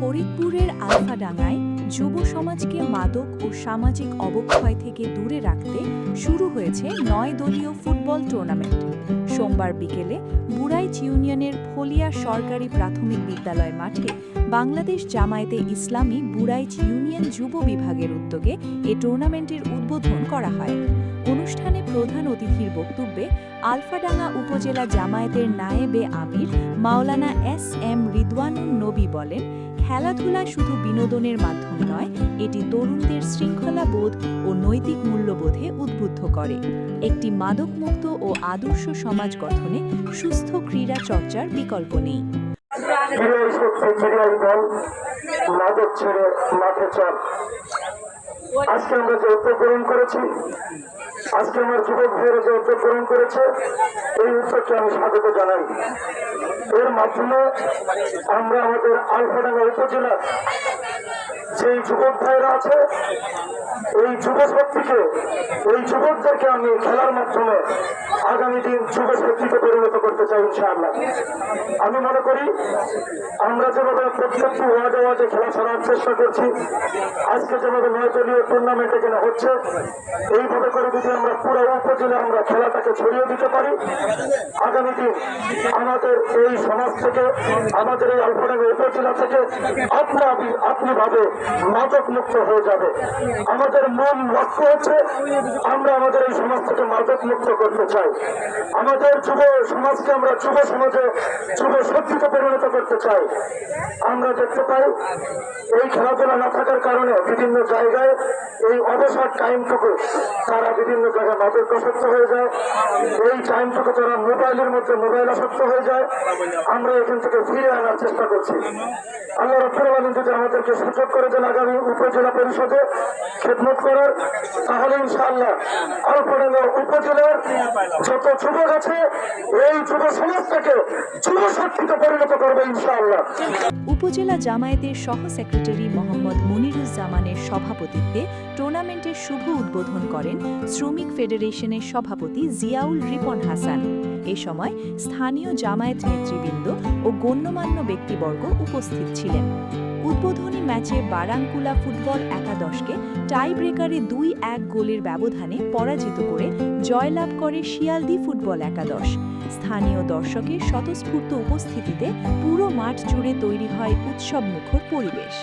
ফরিদপুরের আলফাডাঙ্গায় যুব সমাজকে মাদক ও সামাজিক অবক্ষয় থেকে দূরে রাখতে শুরু হয়েছে ৯ দলীয় ফুটবল টুর্নামেন্ট। সোমবার বিকেলে বুড়াইচ ইউনিয়নের ফলিয়া সরকারি প্রাথমিক বিদ্যালয় মাঠে বাংলাদেশ জামায়াতে ইসলামী বুড়াইচ ইউনিয়ন যুব বিভাগের উদ্যোগে এ টুর্নামেন্টের উদ্বোধন করা হয়। অনুষ্ঠানে প্রধান অতিথির বক্তব্যে আলফাডাঙ্গা উপজেলা জামায়াতের নায়েবে আমির মাওলানা এস.এম. রিদওয়ানুন নবী বলেন, খেলাধুলা শুধু বিনোদনের মাধ্যম নয়, এটি তরুণদের শৃঙ্খলাবোধ ও নৈতিক মূল্যবোধে উদ্বুদ্ধ করে। একটি মাদকমুক্ত ও আদর্শ সমাজ গঠনে সুস্থ ক্রীড়া চর্চার বিকল্প নেই। আজকে আমরা যে উদ্যোগ গ্রহণ করেছি, আজকে আমার যুবক ভাইয়েরা যে উদ্যোগ গ্রহণ করেছে, এই উদ্যোগকে আমি স্বাগত জানাই। এর মাধ্যমে আমরা আমাদের আলফাডাঙ্গা উপজেলার যে যুবক ভাইয়েরা আছে, এই যুবশক্তিকে, এই যুবকদেরকে আমি খেলার মাধ্যমে আগামী দিন যুবশক্তিতে পরিণত করতে চাই ইনশাআল্লাহ। আমি মনে করি আমরা যেভাবে প্রত্যেকটি ওয়ার্ডে খেলা ছাড়ার চেষ্টা করছি, আজকে যেভাবে ৯ দলীয় টুর্নামেন্ট এখানে হচ্ছে, এইভাবে করে যদি আমরা পুরো উপজেলা আমরা খেলাটাকে ছড়িয়ে দিতে পারি, আগামী দিন আমাদের এই সমাজ থেকে, আমাদের এই আলফাডাঙ্গা উপজেলা থেকে আপনি ভাবে মাদক মুক্ত হয়ে যাবে। আমাদের মূল লক্ষ্য হচ্ছে আমরা আমাদের এই সমাজ থেকে মাদক মুক্ত করতে চাই। আমাদের যুব সমাজকে আমরা যুব সমাজে যুব শক্তিতে পরিণত করতে চাই। আমরা দেখতে পাই এই খেলাধুলা না থাকার কারণে বিভিন্ন জায়গায় এই অবসর টাইমটুকু তারা বিভিন্ন জায়গায় মাদকাসক্ত হয়ে যায়। এই টাইমটুকু তারা মোবাইলের মধ্যে মোবাইল আসক্ত হয়ে যায়। আমরা এখান থেকে ফিরে আনার চেষ্টা করছি। আল্লাহ রাব্বুল আলামিন যদি আমাদেরকে সুযোগ করে দেন আগামী উপজেলা পরিষদে খেদমত করার, তাহলে ইনশাআল্লাহ আলফাডাঙ্গা উপজেলার যত যুবক আছে এই যুব সমাজটাকে যুব শক্তিতে পরিণত করবে ইনশাআল্লাহ। উপজেলা জামায়াতের সহ সেক্রেটারি মোহাম্মদ মনিরুজ্জামানের সভাপতিত্বে টুর্নামেন্টের শুভ উদ্বোধন করেন শ্রমিক ফেডারেশনের সভাপতি জিয়াউল রিপন হাসান। এ সময় স্থানীয় জামায়াত নেতৃবৃন্দ ও গণ্যমান্য ব্যক্তিবর্গ উপস্থিত ছিলেন। উদ্বোধনী ম্যাচে বারাঙ্কুলা ফুটবল একাদশকে টাই ব্রেকারে ২-১ গোলের ব্যবধানে পরাজিত করে জয়লাভ করে শিয়ালদী ফুটবল একাদশ। স্থানীয় দর্শকের স্বতঃস্ফূর্ত উপস্থিতিতে পুরো মাঠ জুড়ে তৈরি হয় উৎসবমুখর পরিবেশ।